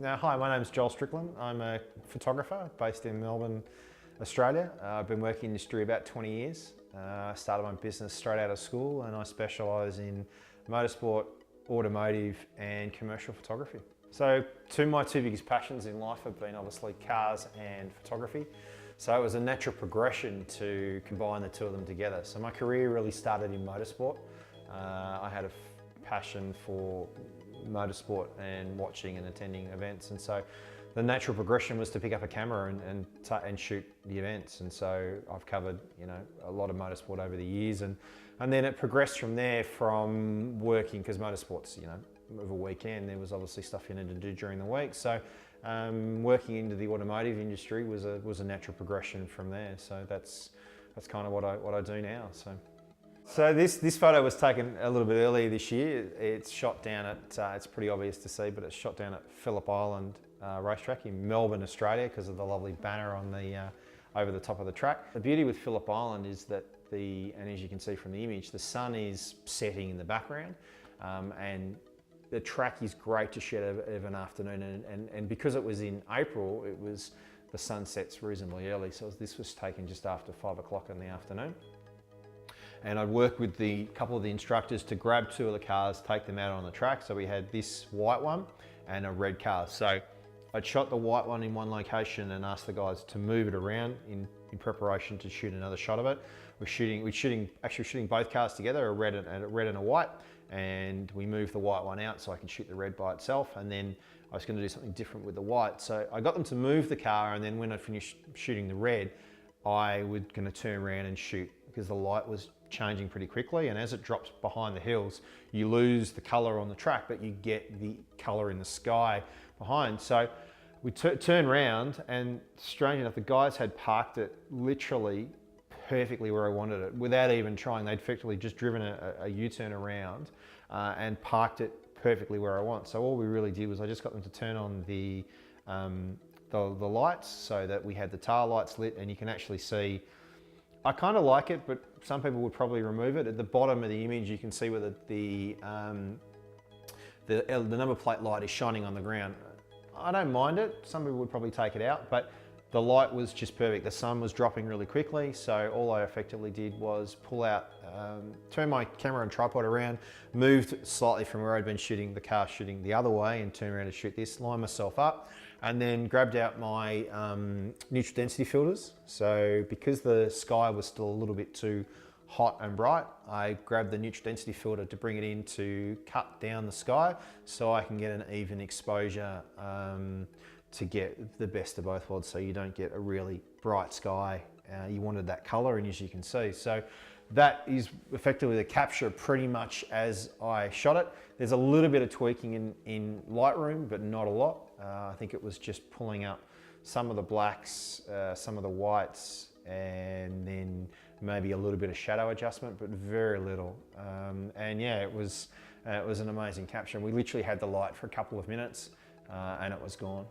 Now, hi, my name is Strickland. I'm a photographer based in Melbourne, Australia. I've been working in the industry about 20 years. I started my business straight out of school and I specialise in motorsport, automotive and commercial photography. So my two biggest passions in life have been obviously cars and photography. So it was a natural progression to combine the two of them together. So my career really started in motorsport. I had a passion for motorsport and watching and attending events, and so the natural progression was to pick up a camera and shoot the events. And so I've covered a lot of motorsport over the years, and then it progressed from there, from working, because motorsports of a weekend there was obviously stuff you needed to do during the week, so working into the automotive industry was a natural progression from there. So that's kind of what I do now. So this photo was taken a little bit earlier this year. It's shot down at, it's pretty obvious to see, but it's shot down at Phillip Island racetrack in Melbourne, Australia, because of the lovely banner on the over the top of the track. The beauty with Phillip Island is that and as you can see from the image, the sun is setting in the background, and the track is great to shoot of an afternoon. And because it was in April, the sun sets reasonably early. So this was taken just after 5 o'clock in the afternoon. And I'd worked with a couple of the instructors to grab two of the cars, take them out on the track. So we had this white one and a red car. So I'd shot the white one in one location and asked the guys to move it around in preparation to shoot another shot of it. We're shooting both cars together, a red and a white, and we moved the white one out so I could shoot the red by itself. And then I was going to do something different with the white. So I got them to move the car, and then when I finished shooting the red, I was going to turn around and shoot, because the light was changing pretty quickly, and as it drops behind the hills, you lose the colour on the track, but you get the colour in the sky behind. So we turned around, and strange enough, the guys had parked it literally perfectly where I wanted it, without even trying. They'd effectively just driven a U-turn around and parked it perfectly where I want. So all we really did was I just got them to turn on the lights, so that we had the tail lights lit, and you can actually see. I kind of like it, but some people would probably remove it. At the bottom of the image, you can see where the number plate light is shining on the ground. I don't mind it. Some people would probably take it out, but the light was just perfect. The sun was dropping really quickly, so all I effectively did was pull out, turn my camera and tripod around, moved slightly from where I'd been shooting the car, shooting the other way, and turn around to shoot this, line myself up, and then grabbed out my neutral density filters. So because the sky was still a little bit too hot and bright, I grabbed the neutral density filter to bring it in to cut down the sky so I can get an even exposure to get the best of both worlds, so you don't get a really bright sky. You wanted that color, and as you can see, so that is effectively the capture pretty much as I shot it. There's a little bit of tweaking in Lightroom, but not a lot. I think it was just pulling up some of the blacks, some of the whites, and then maybe a little bit of shadow adjustment, but very little. And yeah, it was an amazing capture. We literally had the light for a couple of minutes, and it was gone.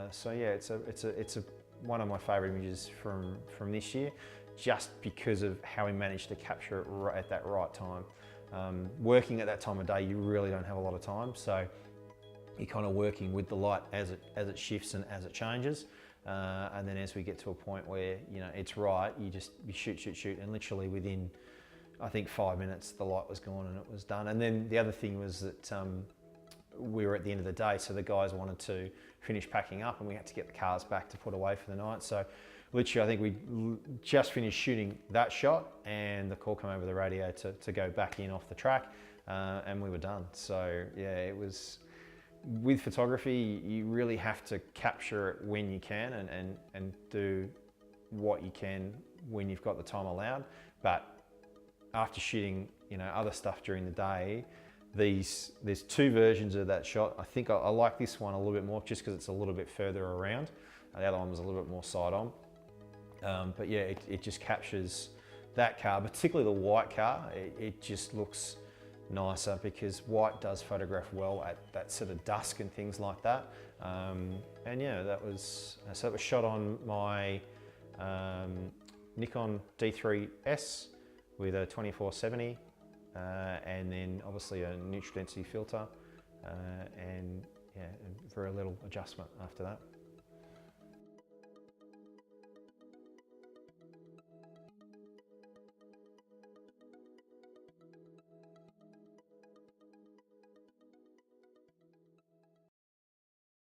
So yeah, it's one of my favourite images from this year, just because of how we managed to capture it right at that right time. Working at that time of day, you really don't have a lot of time, so you're kind of working with the light as it shifts and as it changes. And then as we get to a point where it's right, you shoot, and literally within, I think, 5 minutes, the light was gone and it was done. And then the other thing was that we were at the end of the day, so the guys wanted to finish packing up, and we had to get the cars back to put away for the night. So literally, I think we just finished shooting that shot, and the call came over the radio to go back in off the track, and we were done. So yeah, it was. With photography, you really have to capture it when you can, and do what you can when you've got the time allowed. But after shooting other stuff during the day, there's two versions of that shot. I think I like this one a little bit more, just because it's a little bit further around. The other one was a little bit more side on. But yeah, it just captures that car, particularly the white car. It just looks nicer, because white does photograph well at that sort of dusk and things like that. And yeah, that was shot on my Nikon D3S with a 2470, and then obviously a neutral density filter, and yeah, very little adjustment after that.